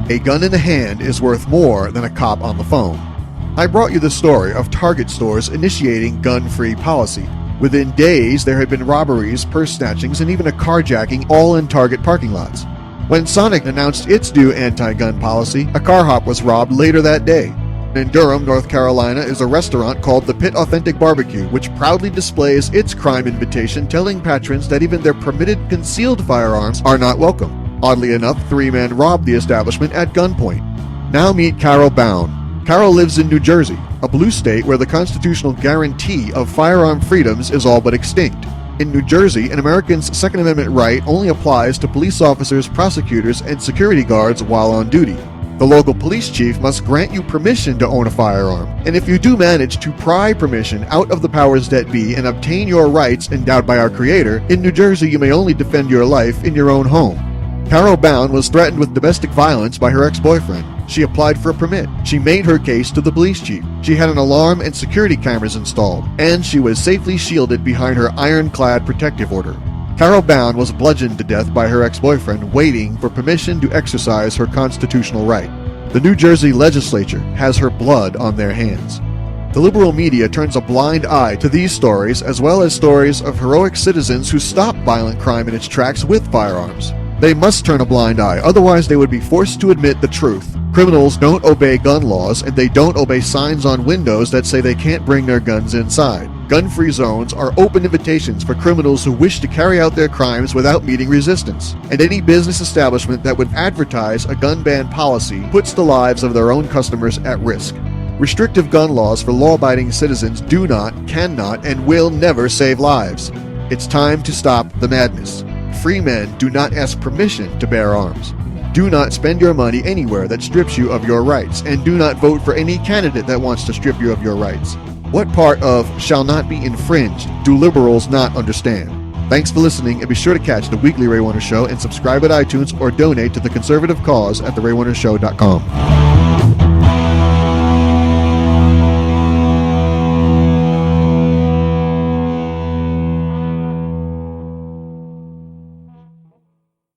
A gun in the hand is worth more than a cop on the phone. I brought you the story of Target stores initiating gun-free policy. Within days, there had been robberies, purse snatchings, and even a carjacking, all in Target parking lots. When Sonic announced its new anti-gun policy, a car hop was robbed later that day. In Durham, North Carolina, is a restaurant called the Pit Authentic Barbecue, which proudly displays its crime invitation telling patrons that even their permitted concealed firearms are not welcome. Oddly enough, 3 men robbed the establishment at gunpoint. Now meet Carol Bound. Carol lives in New Jersey, a blue state where the constitutional guarantee of firearm freedoms is all but extinct. In New Jersey, an American's Second Amendment right only applies to police officers, prosecutors, and security guards while on duty. The local police chief must grant you permission to own a firearm, and if you do manage to pry permission out of the powers that be and obtain your rights endowed by our Creator, in New Jersey you may only defend your life in your own home. Carol Bound was threatened with domestic violence by her ex-boyfriend. She applied for a permit. She made her case to the police chief. She had an alarm and security cameras installed, and she was safely shielded behind her ironclad protective order. Carol Bound was bludgeoned to death by her ex-boyfriend waiting for permission to exercise her constitutional right. The New Jersey legislature has her blood on their hands. The liberal media turns a blind eye to these stories, as well as stories of heroic citizens who stop violent crime in its tracks with firearms. They must turn a blind eye, otherwise they would be forced to admit the truth. Criminals don't obey gun laws, and they don't obey signs on windows that say they can't bring their guns inside. Gun-free zones are open invitations for criminals who wish to carry out their crimes without meeting resistance. And any business establishment that would advertise a gun ban policy puts the lives of their own customers at risk. Restrictive gun laws for law-abiding citizens do not, cannot, and will never save lives. It's time to stop the madness. Free men do not ask permission to bear arms. Do not spend your money anywhere that strips you of your rights, and do not vote for any candidate that wants to strip you of your rights. What part of "shall not be infringed" do liberals not understand? Thanks for listening, and be sure to catch the weekly Ray Warner Show and subscribe at iTunes or donate to the conservative cause at theraywarnershow.com.